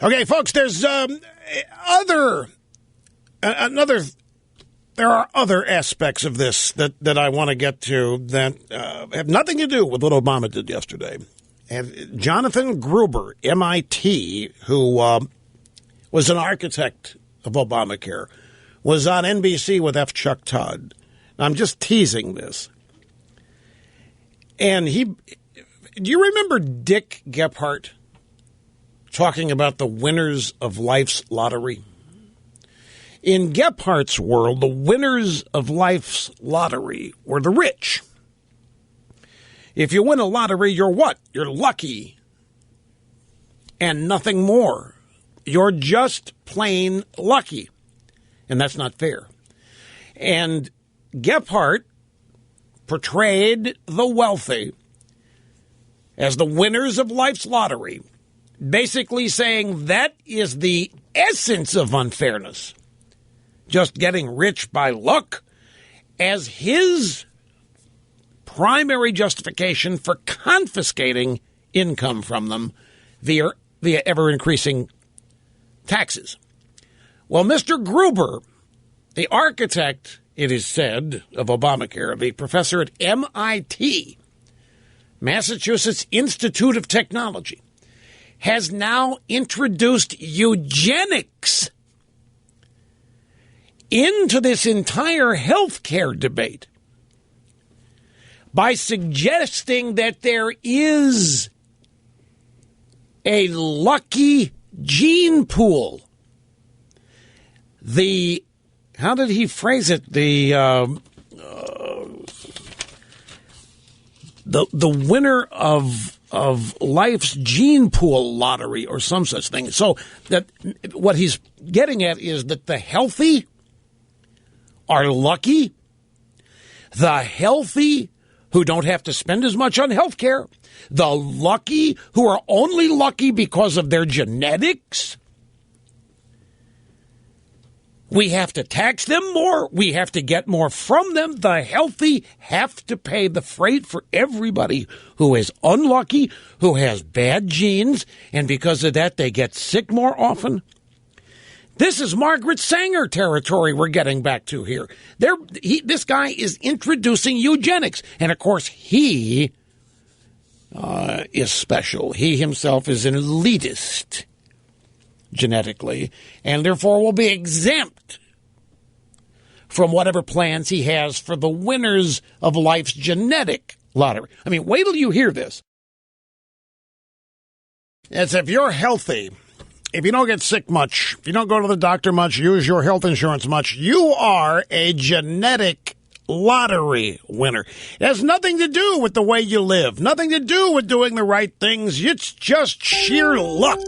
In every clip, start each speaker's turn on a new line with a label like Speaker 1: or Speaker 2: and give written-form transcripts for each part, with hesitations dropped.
Speaker 1: Okay, folks, there's there are other aspects of this that I want to get to that have nothing to do with what Obama did yesterday. And Jonathan Gruber, MIT, who was an architect of Obamacare, was on NBC with F. Chuck Todd. I'm just teasing this. And do you remember Dick Gephardt talking about the winners of life's lottery? In Gephardt's world, the winners of life's lottery were the rich. If you win a lottery, you're what? You're lucky. And nothing more. You're just plain lucky. And that's not fair. And Gephardt portrayed the wealthy as the winners of life's lottery, basically saying that is the essence of unfairness. Just getting rich by luck as his primary justification for confiscating income from them via ever-increasing taxes. Well, Mr. Gruber, the architect, it is said, of Obamacare, the professor at MIT, Massachusetts Institute of Technology, has now introduced eugenics into this entire health care debate by suggesting that there is a lucky gene pool. How did he phrase it? The winner of life's gene pool lottery or some such thing. So that what he's getting at is that the healthy are lucky. The healthy who don't have to spend as much on health care. The lucky who are only lucky because of their genetics. We have to tax them more. We have to get more from them. The healthy have to pay the freight for everybody who is unlucky, who has bad genes, and because of that, they get sick more often. This is Margaret Sanger territory we're getting back to here. This guy is introducing eugenics. And, of course, he is special. He himself is an elitist genetically, and therefore will be exempt from whatever plans he has for the winners of life's genetic lottery. I mean, wait till you hear this. As if you're healthy, if you don't get sick much, if you don't go to the doctor much, use your health insurance much, you are a genetic lottery winner. It has nothing to do with the way you live, nothing to do with doing the right things. It's just sheer luck.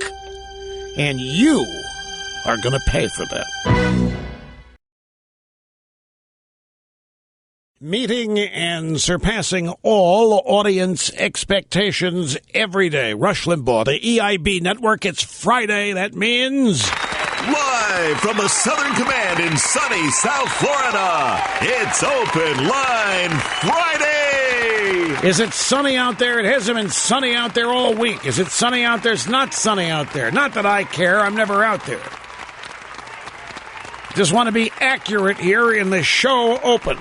Speaker 1: And you are going to pay for that. Meeting and surpassing all audience expectations every day. Rush Limbaugh, the EIB network. It's Friday. That means...
Speaker 2: Live from the Southern Command in sunny South Florida, it's Open Line Friday!
Speaker 1: Is it sunny out there? It hasn't been sunny out there all week. Is it sunny out there? It's not sunny out there. Not that I care. I'm never out there. Just want to be accurate here in the show open.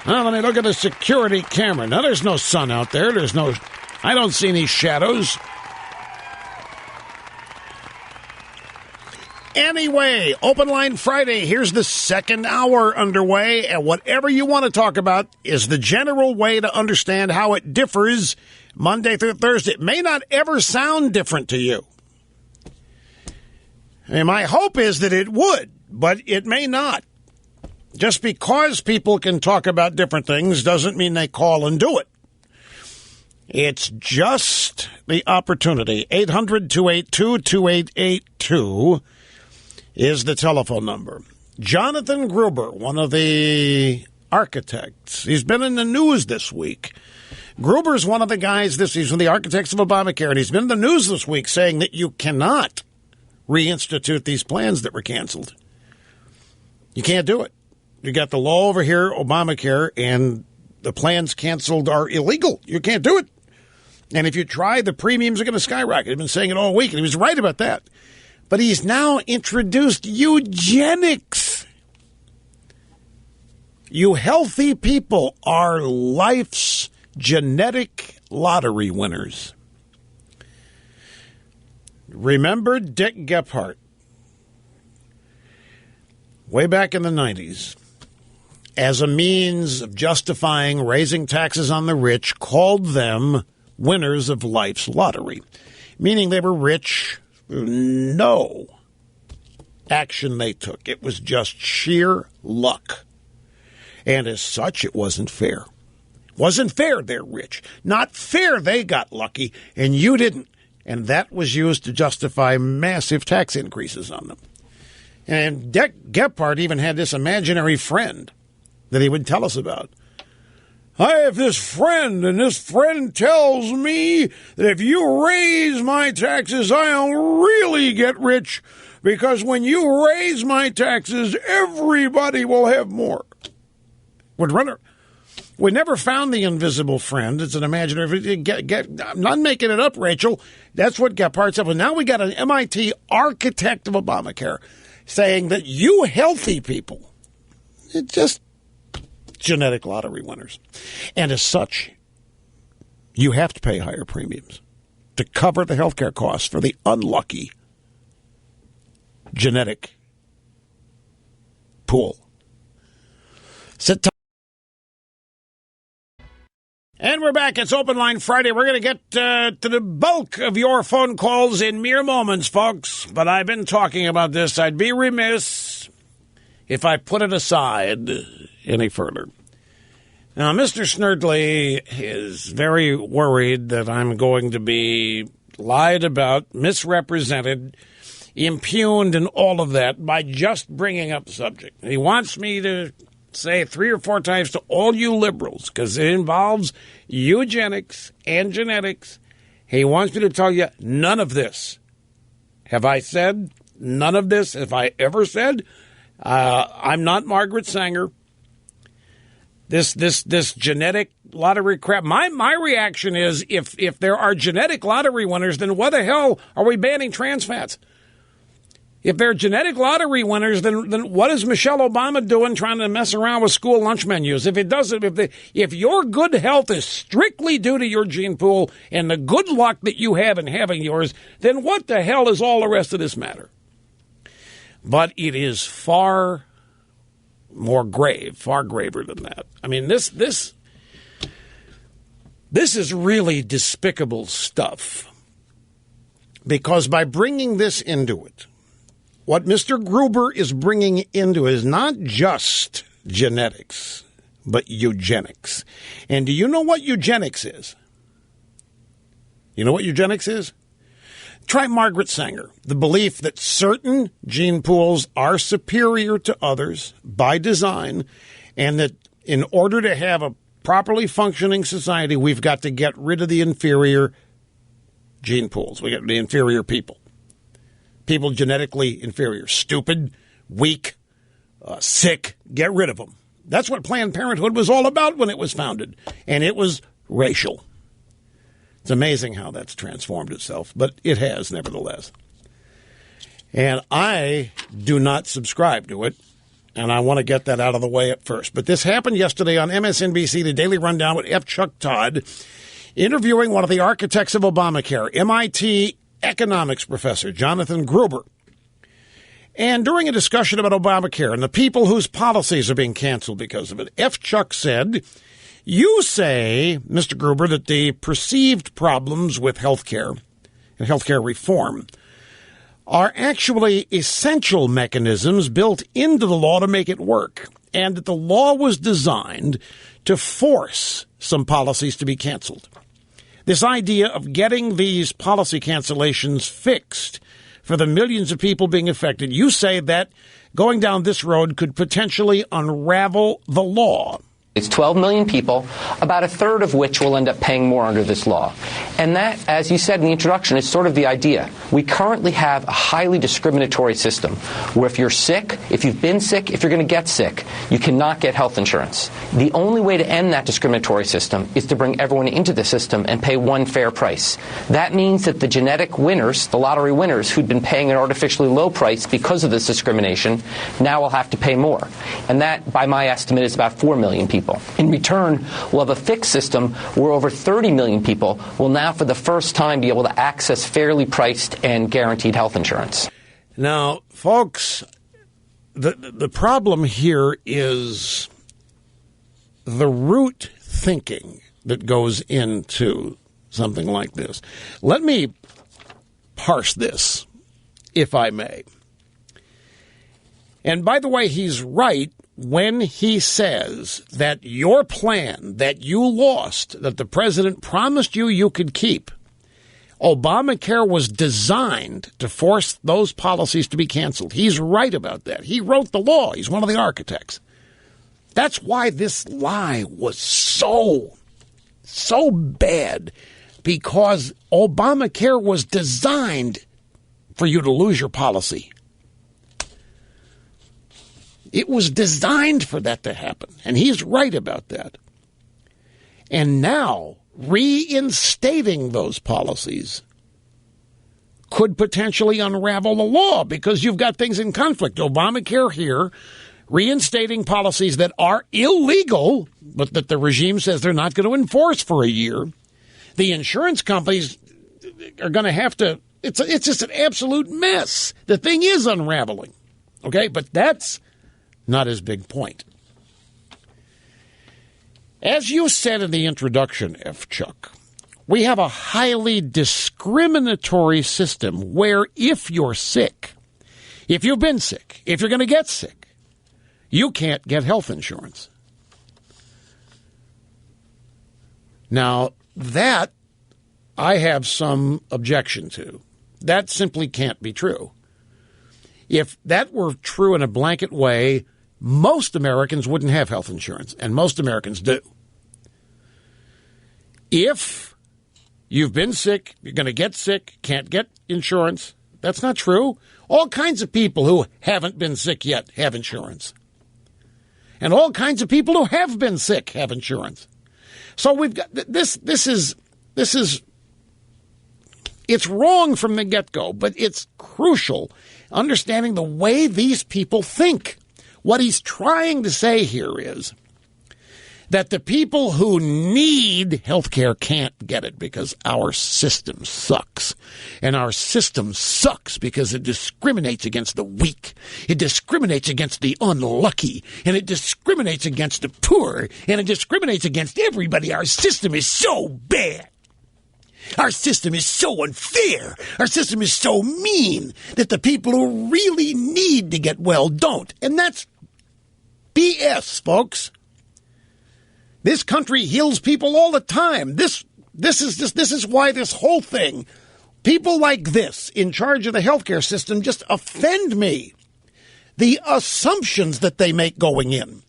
Speaker 1: Now, let me look at the security camera. Now, there's no sun out there. I don't see any shadows. Anyway, Open Line Friday, here's the second hour underway, and whatever you want to talk about is the general way to understand how it differs Monday through Thursday. It may not ever sound different to you. And my hope is that it would, but it may not. Just because people can talk about different things doesn't mean they call and do it. It's just the opportunity. 800-282-2882 is the telephone number. Jonathan Gruber, one of the architects, he's been in the news this week. Gruber's one of the guys, he's one of the architects of Obamacare, and he's been in the news this week saying that you cannot reinstitute these plans that were canceled. You can't do it. You got the law over here, Obamacare, and the plans canceled are illegal. You can't do it. And if you try, the premiums are going to skyrocket. I've been saying it all week, and he was right about that. But he's now introduced eugenics. You healthy people are life's genetic lottery winners. Remember Dick Gephardt, way back in the 90s, as a means of justifying raising taxes on the rich, called them winners of life's lottery, meaning they were rich, no action they took. It was just sheer luck. And as such, it wasn't fair. Wasn't fair they're rich. Not fair they got lucky and you didn't. And that was used to justify massive tax increases on them. And Dick Gephardt even had this imaginary friend that he would tell us about. I have this friend, and this friend tells me that if you raise my taxes, I'll really get rich, because when you raise my taxes, everybody will have more. We never found the invisible friend. It's an imaginary. I'm not making it up, Rachel. That's what Gephardt said. But now we got an MIT architect of Obamacare saying that you healthy people, it's just genetic lottery winners. And as such, you have to pay higher premiums to cover the health care costs for the unlucky genetic pool. Sit tight. And we're back. It's Open Line Friday. We're going to get to the bulk of your phone calls in mere moments, folks. But I've been talking about this. I'd be remiss if I put it aside any further. Now, Mr. Snerdley is very worried that I'm going to be lied about, misrepresented, impugned, and all of that by just bringing up the subject. He wants me to say 3 or 4 times to all you liberals, because it involves eugenics and genetics. He wants me to tell you none of this. Have I said none of this? Have I ever said? I'm not Margaret Sanger. This genetic lottery crap. My reaction is if there are genetic lottery winners, then why the hell are we banning trans fats? If they're genetic lottery winners, then what is Michelle Obama doing trying to mess around with school lunch menus? If your good health is strictly due to your gene pool and the good luck that you have in having yours, then what the hell is all the rest of this matter? But it is far more grave, far graver than that. I mean, this is really despicable stuff, because by bringing this into it, what Mr. Gruber is bringing into it is not just genetics, but eugenics. And do you know what eugenics is? You know what eugenics is? Try Margaret Sanger. The belief that certain gene pools are superior to others by design, and that in order to have a properly functioning society, we've got to get rid of the inferior gene pools. We get the inferior people. People genetically inferior, stupid, weak, sick, get rid of them. That's what Planned Parenthood was all about when it was founded, and it was racial. It's amazing how that's transformed itself, but it has nevertheless. And I do not subscribe to it, and I want to get that out of the way at first. But this happened yesterday on MSNBC, the Daily Rundown with F. Chuck Todd, interviewing one of the architects of Obamacare, MIT economics professor Jonathan Gruber. And during a discussion about Obamacare and the people whose policies are being canceled because of it, F. Chuck said, "You say, Mr. Gruber, that the perceived problems with health care and health care reform are actually essential mechanisms built into the law to make it work, and that the law was designed to force some policies to be canceled. This idea of getting these policy cancellations fixed for the millions of people being affected, you say that going down this road could potentially unravel the law.
Speaker 3: It's 12 million people, about a third of which will end up paying more under this law. And that, as you said in the introduction, is sort of the idea. We currently have a highly discriminatory system where if you're sick, if you've been sick, if you're going to get sick, you cannot get health insurance. The only way to end that discriminatory system is to bring everyone into the system and pay one fair price. That means that the genetic winners, the lottery winners who'd been paying an artificially low price because of this discrimination, now will have to pay more. And that, by my estimate, is about 4 million people. In return, we'll have a fixed system where over 30 million people will now for the first time be able to access fairly priced and guaranteed health insurance.
Speaker 1: Now, folks, the problem here is the root thinking that goes into something like this. Let me parse this, if I may. And by the way, he's right when he says that your plan that you lost, that the president promised you could keep, Obamacare was designed to force those policies to be canceled. He's right about that. He wrote the law. He's one of the architects. That's why this lie was so bad, because Obamacare was designed for you to lose your policy. It was designed for that to happen, and he's right about that. And now, reinstating those policies could potentially unravel the law because you've got things in conflict. Obamacare here, reinstating policies that are illegal, but that the regime says they're not going to enforce for a year. The insurance companies are going to have to, it's just an absolute mess. The thing is unraveling, okay? But that's not his big point. As you said in the introduction, F. Chuck, we have a highly discriminatory system where if you're sick, if you've been sick, if you're going to get sick, you can't get health insurance. Now, that I have some objection to. That simply can't be true. If that were true in a blanket way, most Americans wouldn't have health insurance, and most Americans do. If you've been sick, you're going to get sick, can't get insurance, that's not true. All kinds of people who haven't been sick yet have insurance. And all kinds of people who have been sick have insurance. So we've got this is it's wrong from the get-go, but it's crucial understanding the way these people think. What he's trying to say here is that the people who need health care can't get it because our system sucks. And our system sucks because it discriminates against the weak. It discriminates against the unlucky. And it discriminates against the poor. And it discriminates against everybody. Our system is so bad. Our system is so unfair. Our system is so mean that the people who really need to get well don't. And that's BS, folks. This country heals people all the time. This is why this whole thing, people like this in charge of the healthcare system just offend me. The assumptions that they make going in.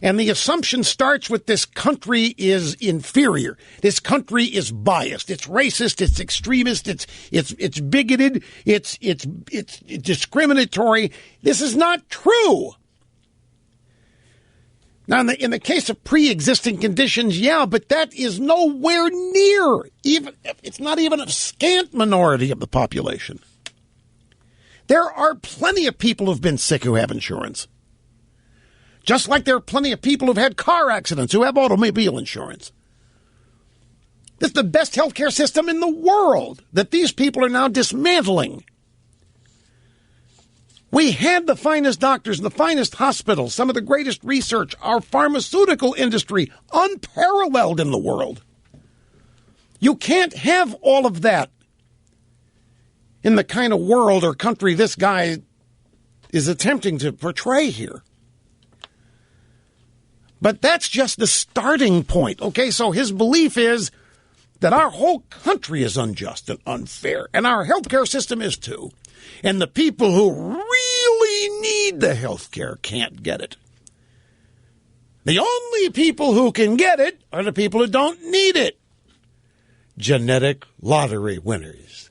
Speaker 1: And the assumption starts with this country is inferior. This country is biased. It's racist. It's extremist. It's bigoted. It's discriminatory. This is not true. Now, in the case of pre-existing conditions, yeah, but that is nowhere near it's not even a scant minority of the population. There are plenty of people who've been sick who have insurance. Just like there are plenty of people who've had car accidents who have automobile insurance. This is the best healthcare system in the world that these people are now dismantling. We had the finest doctors and the finest hospitals, some of the greatest research, our pharmaceutical industry, unparalleled in the world. You can't have all of that in the kind of world or country this guy is attempting to portray here. But that's just the starting point, okay? So his belief is that our whole country is unjust and unfair, and our healthcare system is too. And the people who really need the health care can't get it. The only people who can get it are the people who don't need it. Genetic lottery winners.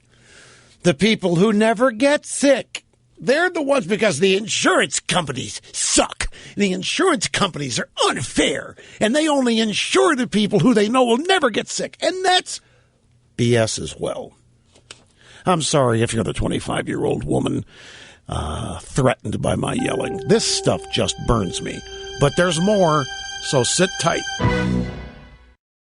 Speaker 1: The people who never get sick. They're the ones because the insurance companies suck. The insurance companies are unfair, and they only insure the people who they know will never get sick. And that's BS as well. I'm sorry if you're the 25-year-old woman threatened by my yelling. This stuff just burns me. But there's more, so sit tight.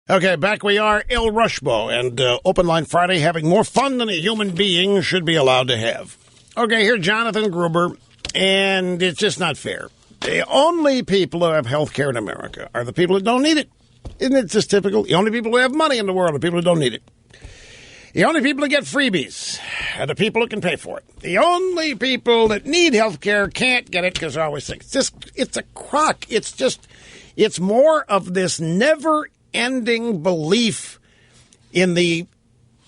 Speaker 1: Okay, back we are, Il Rushbo, and Open Line Friday, having more fun than a human being should be allowed to have. Okay, here's Jonathan Gruber, and it's just not fair. The only people who have health care in America are the people who don't need it. Isn't it just typical? The only people who have money in the world are people who don't need it. The only people who get freebies are the people who can pay for it. The only people that need health care can't get it because they're always sick. It's a crock. It's more of this never-ending belief in the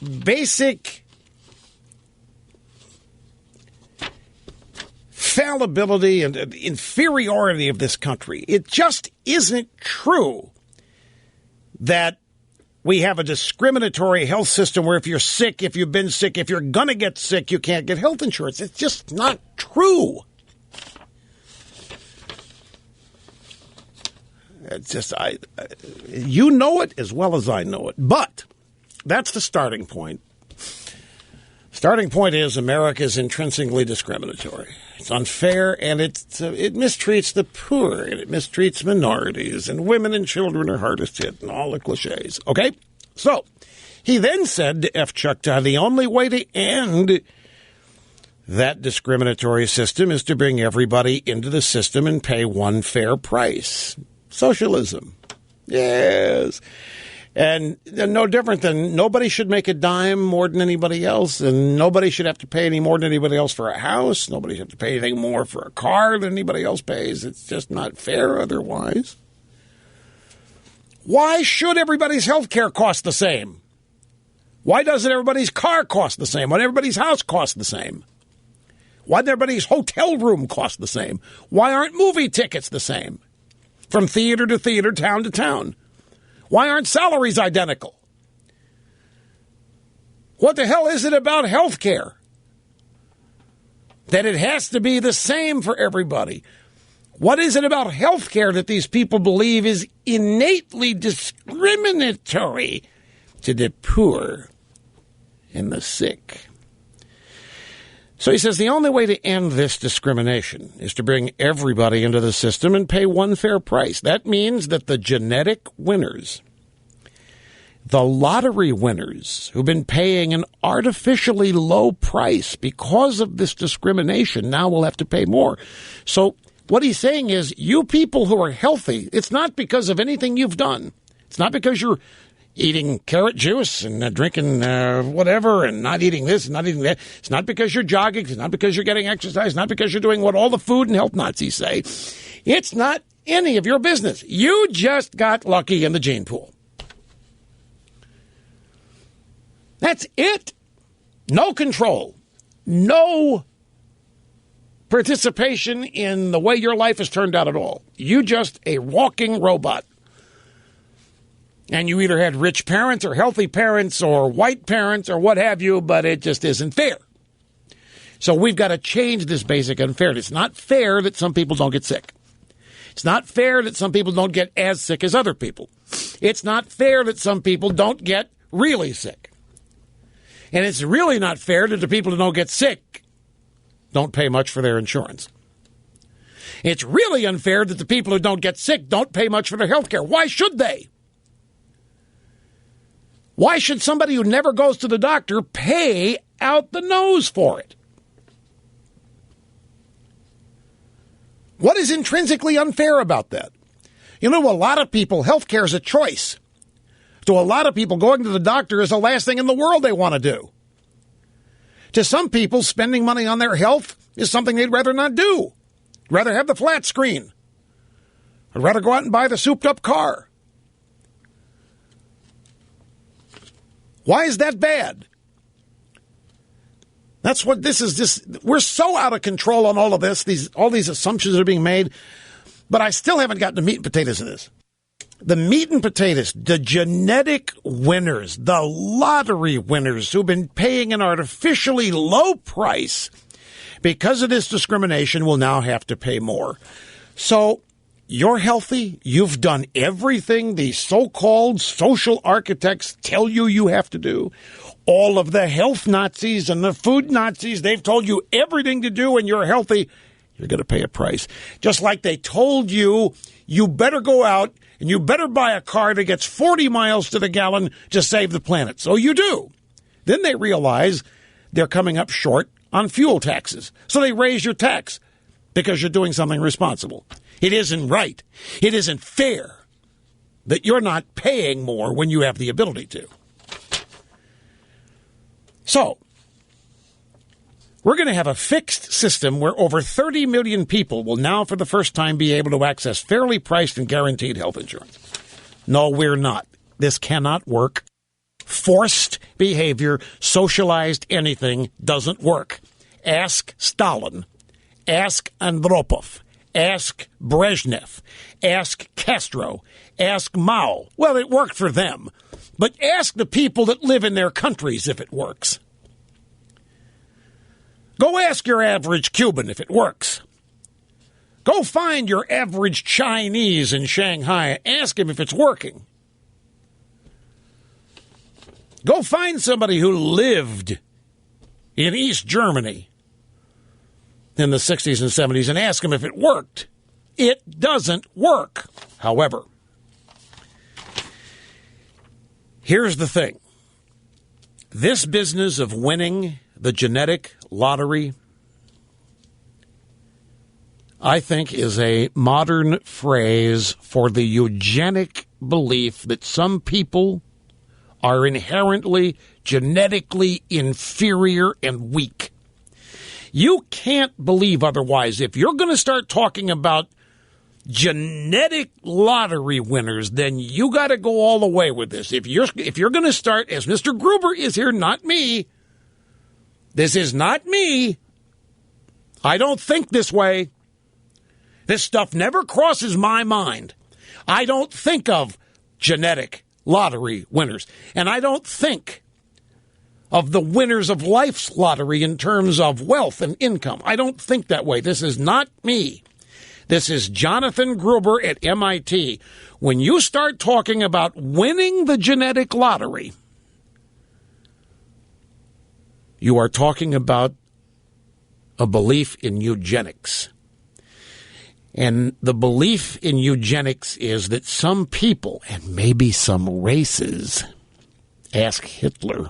Speaker 1: basic fallibility and inferiority of this country. It just isn't true that we have a discriminatory health system where if you're sick, if you've been sick, if you're going to get sick, you can't get health insurance. It's just not true. It's just, you know it as well as I know it. But that's the starting point. Starting point is America is intrinsically discriminatory. It's unfair, and it mistreats the poor, and it mistreats minorities, and women and children are hardest hit, and all the cliches. Okay? So, he then said to F. Chuck Todd, the only way to end that discriminatory system is to bring everybody into the system and pay one fair price. Socialism. Yes. And no different than nobody should make a dime more than anybody else, and nobody should have to pay any more than anybody else for a house. Nobody should have to pay anything more for a car than anybody else pays. It's just not fair otherwise. Why should everybody's health care cost the same? Why doesn't everybody's car cost the same? Why doesn't everybody's house cost the same? Why doesn't everybody's hotel room cost the same? Why aren't movie tickets the same? From theater to theater, town to town. Why aren't salaries identical? What the hell is it about health care that it has to be the same for everybody? What is it about health care that these people believe is innately discriminatory to the poor and the sick? So he says the only way to end this discrimination is to bring everybody into the system and pay one fair price. That means that the genetic winners, the lottery winners who've been paying an artificially low price because of this discrimination now will have to pay more. So what he's saying is you people who are healthy, it's not because of anything you've done. It's not because you're eating carrot juice and drinking whatever and not eating this and not eating that. It's not because you're jogging. It's not because you're getting exercise. It's not because you're doing what all the food and health Nazis say. It's not any of your business. You just got lucky in the gene pool. That's it. No control. No participation in the way your life has turned out at all. You just a walking robot. And you either had rich parents or healthy parents or white parents or what have you, but it just isn't fair. So we've got to change this basic unfairness. It's not fair that some people don't get sick. It's not fair that some people don't get as sick as other people. It's not fair that some people don't get really sick. And it's really not fair that the people who don't get sick don't pay much for their insurance. It's really unfair that the people who don't get sick don't pay much for their health care. Why should they? Why should somebody who never goes to the doctor pay out the nose for it? What is intrinsically unfair about that? You know, to a lot of people, health care is a choice. To a lot of people, going to the doctor is the last thing in the world they want to do. To some people, spending money on their health is something they'd rather not do. Rather have the flat screen. I'd rather go out and buy the souped-up car. Why is that bad? That's what this is. We're so out of control on all of this. All these assumptions that are being made. But I still haven't gotten the meat and potatoes of this. The meat and potatoes, the genetic winners, the lottery winners who've been paying an artificially low price because of this discrimination will now have to pay more. So you're healthy. You've done everything these so-called social architects tell you have to do. All of the health Nazis and the food Nazis, they've told you everything to do and you're healthy. You're going to pay a price. Just like they told you, you better go out and you better buy a car that gets 40 miles to the gallon to save the planet. So you do. Then they realize they're coming up short on fuel taxes. So they raise your tax because you're doing something responsible. It isn't right. It isn't fair that you're not paying more when you have the ability to. So, we're going to have a fixed system where over 30 million people will now for the first time be able to access fairly priced and guaranteed health insurance. No, we're not. This cannot work. Forced behavior, socialized anything, doesn't work. Ask Stalin. Ask Andropov. Ask Brezhnev. Ask Castro. Ask Mao. Well, it worked for them. But ask the people that live in their countries if it works. Go ask your average Cuban if it works. Go find your average Chinese in Shanghai. Ask him if it's working. Go find somebody who lived in East Germany in the 60s and 70s and ask him if it worked. It doesn't work. However, here's the thing. This business of winning the genetic lottery, I think, is a modern phrase for the eugenic belief that some people are inherently genetically inferior and weak. You can't believe otherwise. If you're going to start talking about genetic lottery winners, then you got to go all the way with this. If you're going to start, as Mr. Gruber is here, not me. This is not me. I don't think this way. This stuff never crosses my mind. I don't think of genetic lottery winners. And I don't think of the winners of life's lottery in terms of wealth and income. I don't think that way. This is not me. This is Jonathan Gruber at MIT. When you start talking about winning the genetic lottery, you are talking about a belief in eugenics. And the belief in eugenics is that some people, and maybe some races, ask Hitler,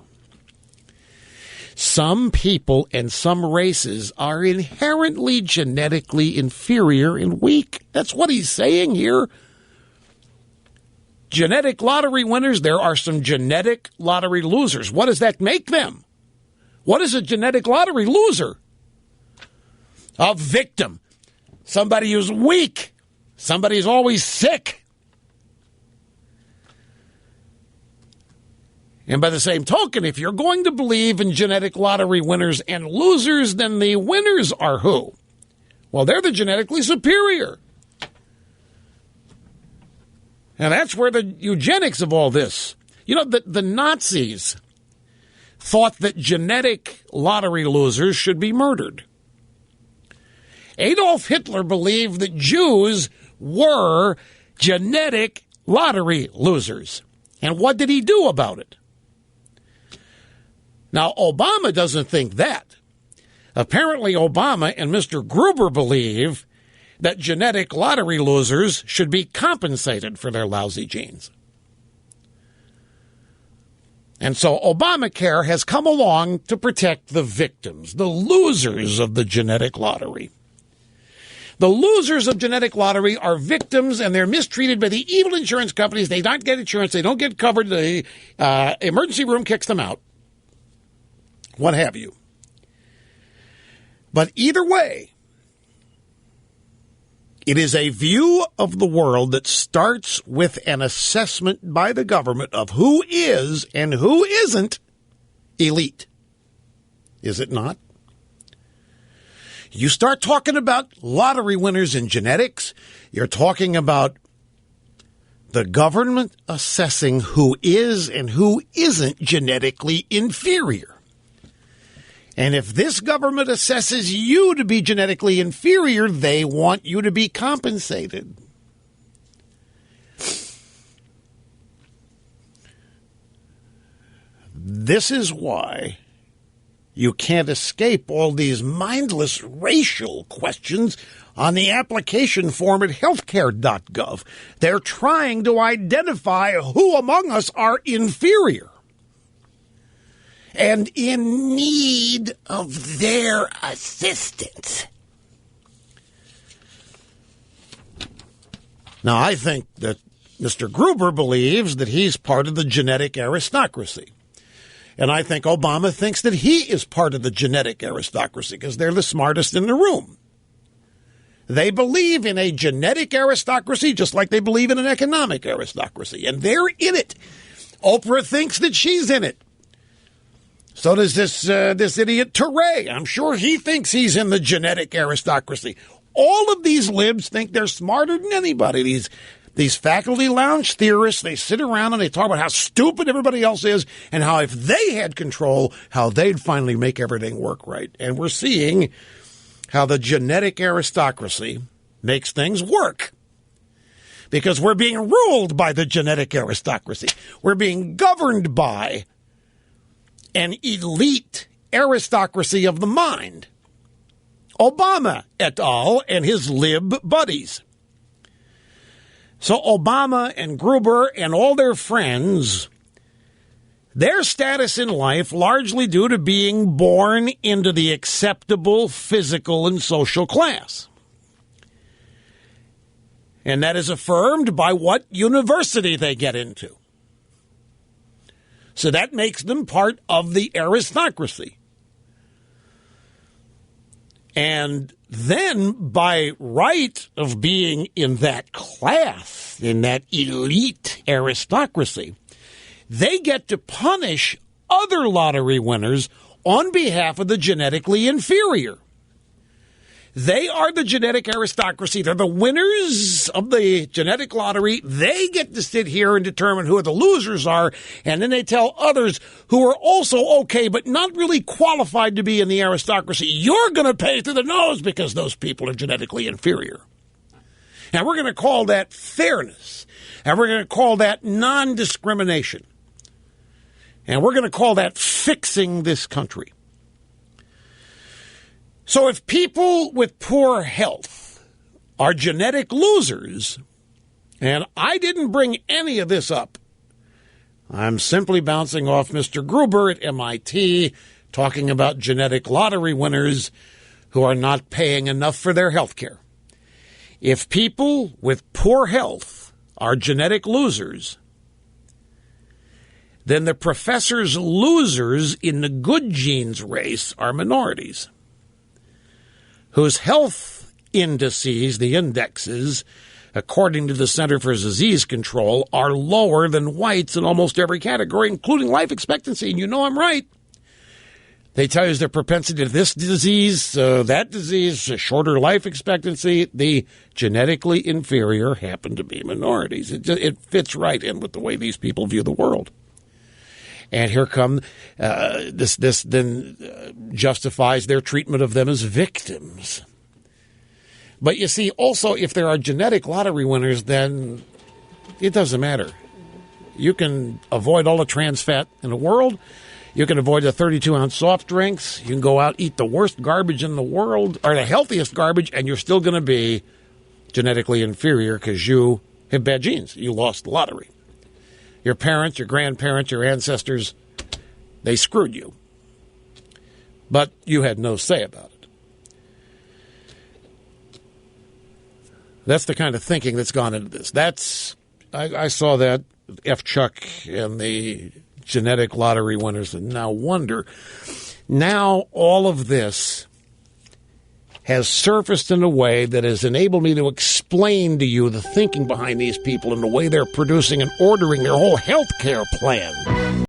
Speaker 1: some people and some races are inherently genetically inferior and weak. That's what he's saying here. Genetic lottery winners, there are some genetic lottery losers. What does that make them? What is a genetic lottery loser? A victim. Somebody who's weak. Somebody who's always sick. And by the same token, if you're going to believe in genetic lottery winners and losers, then the winners are who? Well, they're the genetically superior. And that's where the eugenics of all this. You know, the Nazis thought that genetic lottery losers should be murdered. Adolf Hitler believed that Jews were genetic lottery losers. And what did he do about it? Now, Obama doesn't think that. Apparently, Obama and Mr. Gruber believe that genetic lottery losers should be compensated for their lousy genes. And so Obamacare has come along to protect the victims, the losers of the genetic lottery. The losers of genetic lottery are victims, and they're mistreated by the evil insurance companies. They don't get insurance. They don't get covered. The emergency room kicks them out. What have you. But either way, it is a view of the world that starts with an assessment by the government of who is and who isn't elite. Is it not? You start talking about lottery winners and genetics, you're talking about the government assessing who is and who isn't genetically inferior. And if this government assesses you to be genetically inferior, they want you to be compensated. This is why you can't escape all these mindless racial questions on the application form at healthcare.gov. They're trying to identify who among us are inferior and in need of their assistance. Now, I think that Mr. Gruber believes that he's part of the genetic aristocracy. And I think Obama thinks that he is part of the genetic aristocracy because they're the smartest in the room. They believe in a genetic aristocracy just like they believe in an economic aristocracy. And they're in it. Oprah thinks that she's in it. So does this idiot Teray. I'm sure he thinks he's in the genetic aristocracy. All of these libs think they're smarter than anybody. These faculty lounge theorists, they sit around and they talk about how stupid everybody else is and how if they had control, how they'd finally make everything work right. And we're seeing how the genetic aristocracy makes things work. Because we're being ruled by the genetic aristocracy. We're being governed by an elite aristocracy of the mind. Obama et al. And his lib buddies. So Obama and Gruber and all their friends, their status in life largely due to being born into the acceptable physical and social class. And that is affirmed by what university they get into. So that makes them part of the aristocracy. And then, by right of being in that class, in that elite aristocracy, they get to punish other lottery winners on behalf of the genetically inferior. They are the genetic aristocracy. They're the winners of the genetic lottery. They get to sit here and determine who the losers are, and then they tell others who are also okay but not really qualified to be in the aristocracy, you're going to pay through the nose because those people are genetically inferior. And we're going to call that fairness, and we're going to call that non-discrimination, and we're going to call that fixing this country. So if people with poor health are genetic losers, and I didn't bring any of this up, I'm simply bouncing off Mr. Gruber at MIT, talking about genetic lottery winners who are not paying enough for their health care. If people with poor health are genetic losers, then the professor's losers in the good genes race are minorities, whose health indices, the indexes, according to the Center for Disease Control, are lower than whites in almost every category, including life expectancy. And you know I'm right. They tell you their propensity to this disease, that disease, a shorter life expectancy. The genetically inferior happen to be minorities. It fits right in with the way these people view the world. And here come this then justifies their treatment of them as victims. But you see, also, if there are genetic lottery winners, then it doesn't matter. You can avoid all the trans fat in the world. You can avoid the 32-ounce soft drinks. You can go out, eat the worst garbage in the world, or the healthiest garbage, and you're still going to be genetically inferior because you have bad genes. You lost the lottery. Your parents, your grandparents, your ancestors, they screwed you. But you had no say about it. That's the kind of thinking that's gone into this. I saw that, F. Chuck and the genetic lottery winners, and now wonder. Now all of this has surfaced in a way that has enabled me to explain to you the thinking behind these people and the way they're producing and ordering their whole health care plan.